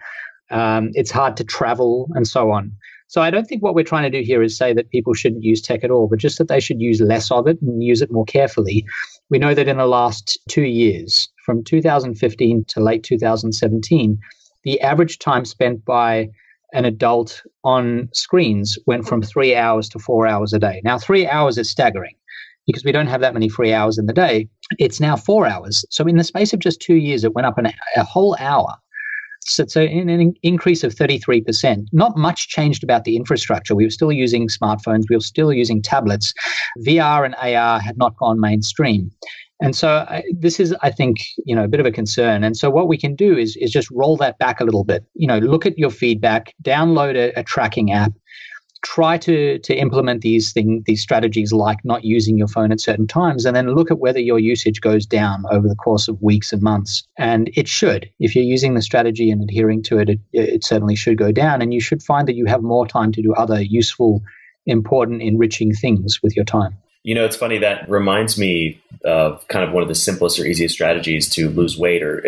It's hard to travel and so on. So I don't think what we're trying to do here is say that people shouldn't use tech at all, but just that they should use less of it and use it more carefully. We know that in the last 2 years, from 2015 to late 2017, the average time spent by an adult on screens went from 3 hours to 4 hours a day. Now, 3 hours is staggering because we don't have that many free hours in the day. It's now 4 hours. So in the space of just 2 years, it went up a whole hour. So it's an increase of 33%. Not much changed about the infrastructure. We were still using smartphones. We were still using tablets. VR and AR had not gone mainstream. And so this is, I think, a bit of a concern. And so what we can do is just roll that back a little bit. Look at your feedback, download a tracking app, try to implement these strategies like not using your phone at certain times, and then look at whether your usage goes down over the course of weeks and months. And it should. If you're using the strategy and adhering to it, it certainly should go down. And you should find that you have more time to do other useful, important, enriching things with your time. It's funny, that reminds me of kind of one of the simplest or easiest strategies to lose weight or,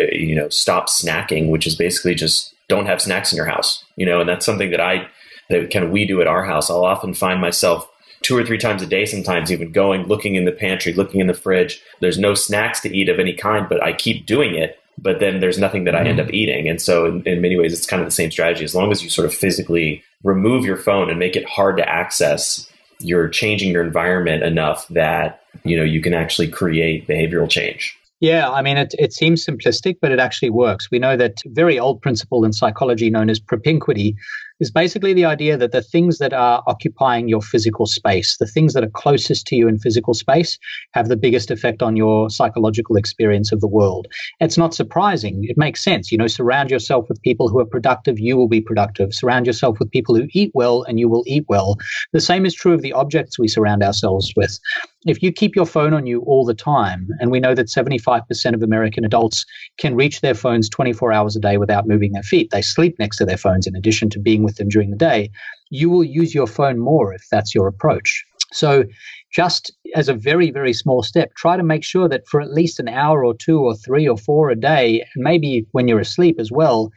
stop snacking, which is basically just don't have snacks in your house, and that's something that we do at our house. I'll often find myself 2 or 3 times a day, sometimes even looking in the pantry, looking in the fridge. There's no snacks to eat of any kind, but I keep doing it. But then there's nothing that I end up eating. And so in many ways, it's kind of the same strategy. As long as you sort of physically remove your phone and make it hard to access, you're changing your environment enough that, you can actually create behavioral change. Yeah, I mean, it seems simplistic, but it actually works. We know that a very old principle in psychology known as propinquity is basically the idea that the things that are occupying your physical space, the things that are closest to you in physical space, have the biggest effect on your psychological experience of the world. It's not surprising. It makes sense. Surround yourself with people who are productive, you will be productive. Surround yourself with people who eat well, and you will eat well. The same is true of the objects we surround ourselves with. If you keep your phone on you all the time, and we know that 75% of American adults can reach their phones 24 hours a day without moving their feet. They sleep next to their phones in addition to being with them during the day. You will use your phone more if that's your approach. So just as a very, very small step, try to make sure that for at least an hour or 2 or 3 or 4 a day, and maybe when you're asleep as well,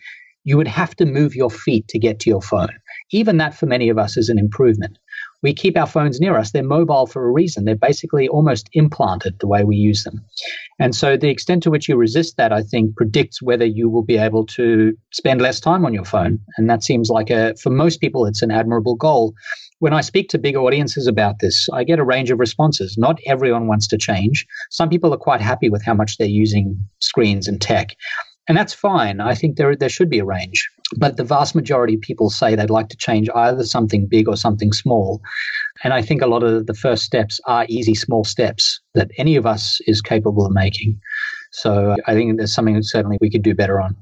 you would have to move your feet to get to your phone. Even that for many of us is an improvement. We keep our phones near us. They're mobile for a reason. They're basically almost implanted the way we use them. And so the extent to which you resist that, I think, predicts whether you will be able to spend less time on your phone. And that seems like for most people, it's an admirable goal. When I speak to big audiences about this, I get a range of responses. Not everyone wants to change. Some people are quite happy with how much they're using screens and tech. And that's fine. I think there should be a range. But the vast majority of people say they'd like to change either something big or something small. And I think a lot of the first steps are easy, small steps that any of us is capable of making. So I think there's something that certainly we could do better on.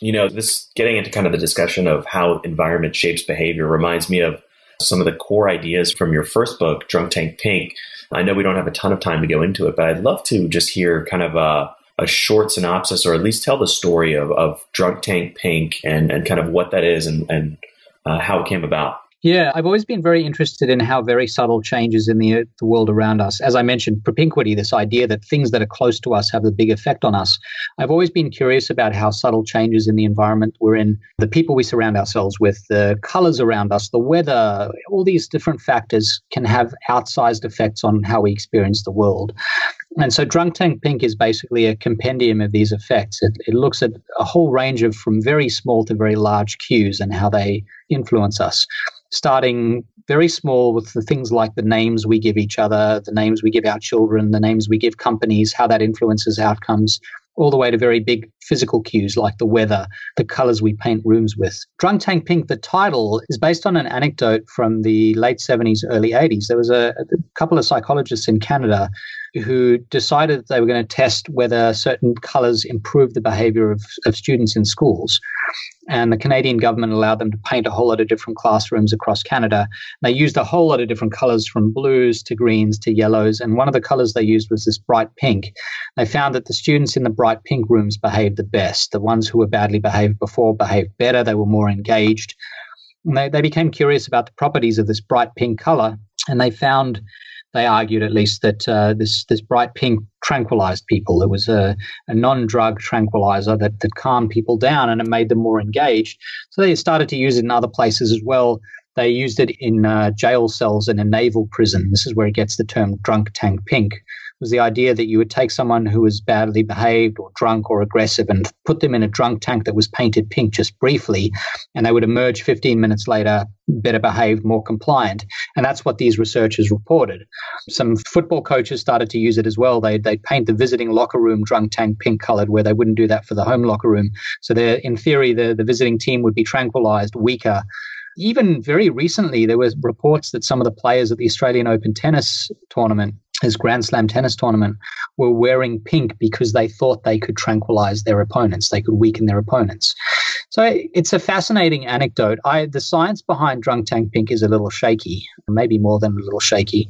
This getting into kind of the discussion of how environment shapes behavior reminds me of some of the core ideas from your first book, Drunk Tank Pink. I know we don't have a ton of time to go into it, but I'd love to just hear kind of a short synopsis, or at least tell the story of Drunk Tank Pink and kind of what that is and how it came about. Yeah, I've always been very interested in how very subtle changes in the world around us. As I mentioned, propinquity, this idea that things that are close to us have a big effect on us. I've always been curious about how subtle changes in the environment we're in, the people we surround ourselves with, the colors around us, the weather, all these different factors can have outsized effects on how we experience the world. And so Drunk Tank Pink is basically a compendium of these effects. It looks at a whole range of from very small to very large cues and how they influence us, starting very small with the things like the names we give each other, the names we give our children, the names we give companies, how that influences outcomes, all the way to very big physical cues like the weather, the colors we paint rooms with. Drunk Tank Pink, the title, is based on an anecdote from the late 70s, early 80s. There was a couple of psychologists in Canada who decided that they were going to test whether certain colors improved the behavior of students in schools. And the Canadian government allowed them to paint a whole lot of different classrooms across Canada. They used a whole lot of different colors, from blues to greens to yellows. And one of the colors they used was this bright pink. They found that the students in the bright pink rooms behaved the best. The ones who were badly behaved before behaved better. They were more engaged. And they became curious about the properties of this bright pink color. And they argued at least that this bright pink tranquilized people. It was a non-drug tranquilizer that calmed people down, and it made them more engaged. So they started to use it in other places as well. They used it in jail cells and in naval prison. This is where it gets the term Drunk Tank Pink. Was the idea that you would take someone who was badly behaved or drunk or aggressive and put them in a drunk tank that was painted pink just briefly, and they would emerge 15 minutes later better behaved, more compliant. And that's what these researchers reported. Some football coaches started to use it as well. They'd paint the visiting locker room drunk tank pink colored, where they wouldn't do that for the home locker room. So in theory, the visiting team would be tranquilized, weaker. Even very recently, there were reports that some of the players at the Australian Open tennis tournament, this Grand Slam tennis tournament, were wearing pink because they thought they could tranquilize their opponents. They could weaken their opponents. So it's a fascinating anecdote. The science behind Drunk Tank Pink is a little shaky, maybe more than a little shaky.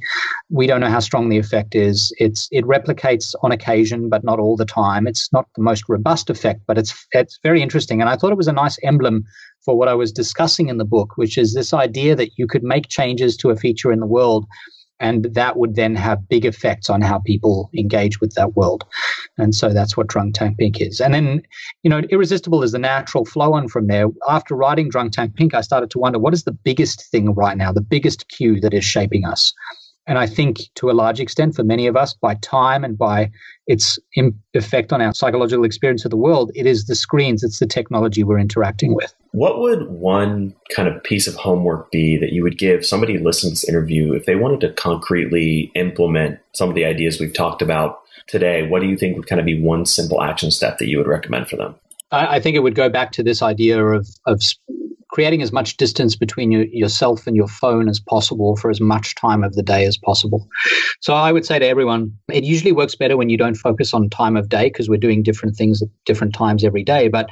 We don't know how strong the effect is. It replicates on occasion, but not all the time. It's not the most robust effect, but it's very interesting. And I thought it was a nice emblem for what I was discussing in the book, which is this idea that you could make changes to a feature in the world, and that would then have big effects on how people engage with that world. And so that's what Drunk Tank Pink is. And then, Irresistible is the natural flow on from there. After writing Drunk Tank Pink, I started to wonder, what is the biggest thing right now, the biggest cue that is shaping us? And I think to a large extent, for many of us, by time and by its effect on our psychological experience of the world, it is the screens, it's the technology we're interacting with. What would one kind of piece of homework be that you would give somebody listening to this interview if they wanted to concretely implement some of the ideas we've talked about today? What do you think would kind of be one simple action step that you would recommend for them? I think it would go back to this idea of creating as much distance between yourself and your phone as possible for as much time of the day as possible. So I would say to everyone, it usually works better when you don't focus on time of day, because we're doing different things at different times every day. But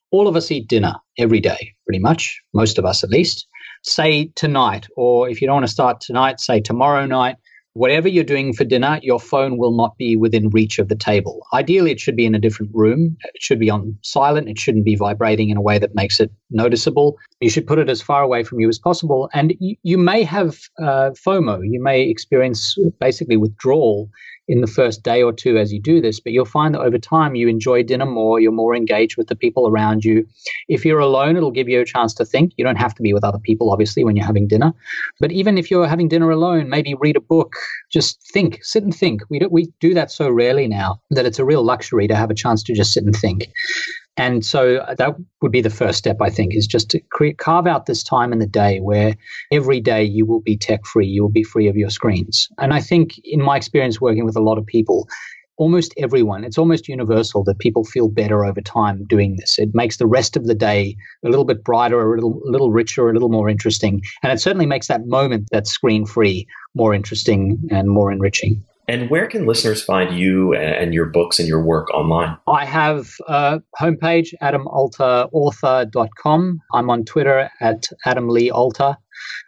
all of us eat dinner every day, pretty much, most of us at least. Say tonight, or if you don't want to start tonight, say tomorrow night. Whatever you're doing for dinner, your phone will not be within reach of the table. Ideally, it should be in a different room. It should be on silent. It shouldn't be vibrating in a way that makes it noticeable. You should put it as far away from you as possible. And you may have FOMO. You may experience basically withdrawal in the first day or two as you do this, but you'll find that over time you enjoy dinner more, you're more engaged with the people around you. If you're alone, it'll give you a chance to think. You don't have to be with other people, obviously, when you're having dinner. But even if you're having dinner alone, maybe read a book, just think, sit and think. We do that so rarely now that it's a real luxury to have a chance to just sit and think. And so that would be the first step, I think, is just to carve out this time in the day where every day you will be tech free, you will be free of your screens. And I think in my experience working with a lot of people, almost everyone, it's almost universal that people feel better over time doing this. It makes the rest of the day a little bit brighter, a little richer, a little more interesting. And it certainly makes that moment that's screen-free more interesting and more enriching. And where can listeners find you and your books and your work online? I have a homepage, adamalterauthor.com. I'm on Twitter at AdamLeeAlter.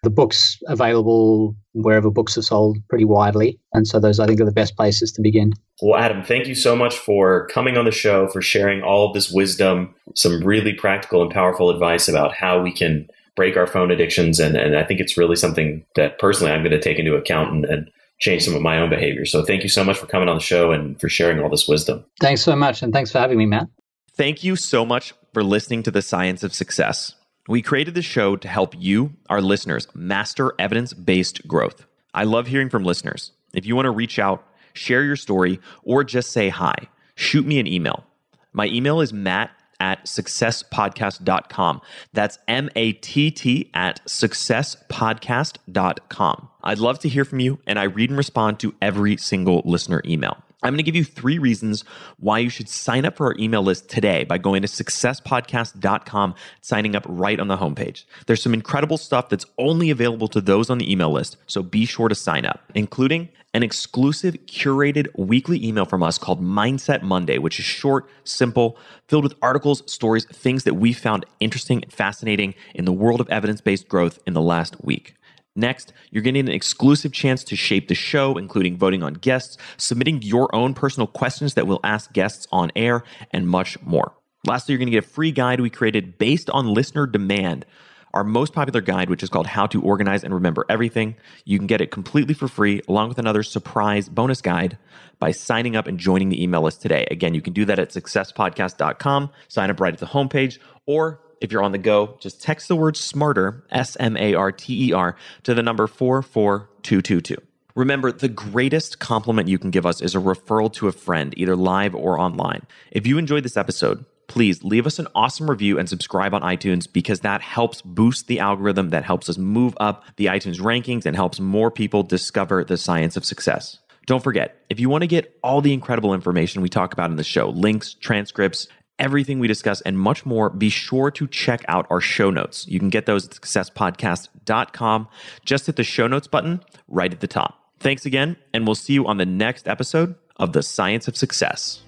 The book's available wherever books are sold pretty widely. And so those, I think, are the best places to begin. Well, Adam, thank you so much for coming on the show, for sharing all of this wisdom, some really practical and powerful advice about how we can break our phone addictions. And I think it's really something that personally I'm going to take into account and change some of my own behavior. So thank you so much for coming on the show and for sharing all this wisdom. Thanks so much. And thanks for having me, Matt. Thank you so much for listening to The Science of Success. We created the show to help you, our listeners, master evidence-based growth. I love hearing from listeners. If you want to reach out, share your story, or just say hi, shoot me an email. My email is matt@successpodcast.com. That's matt@successpodcast.com. I'd love to hear from you, and I read and respond to every single listener email. I'm going to give you 3 reasons why you should sign up for our email list today by going to successpodcast.com, signing up right on the homepage. There's some incredible stuff that's only available to those on the email list, so be sure to sign up, including an exclusive curated weekly email from us called Mindset Monday, which is short, simple, filled with articles, stories, things that we found interesting and fascinating in the world of evidence-based growth in the last week. Next, you're getting an exclusive chance to shape the show, including voting on guests, submitting your own personal questions that we'll ask guests on air, and much more. Lastly, you're going to get a free guide we created based on listener demand, our most popular guide, which is called How to Organize and Remember Everything. You can get it completely for free, along with another surprise bonus guide by signing up and joining the email list today. Again, you can do that at successpodcast.com, sign up right at the homepage, or if you're on the go, just text the word SMARTER, SMARTER, to the number 44222. Remember, the greatest compliment you can give us is a referral to a friend, either live or online. If you enjoyed this episode, please leave us an awesome review and subscribe on iTunes, because that helps boost the algorithm, that helps us move up the iTunes rankings and helps more people discover the science of success. Don't forget, if you want to get all the incredible information we talk about in the show, links, transcripts, everything we discuss, and much more, be sure to check out our show notes. You can get those at successpodcast.com. Just hit the show notes button right at the top. Thanks again, and we'll see you on the next episode of The Science of Success.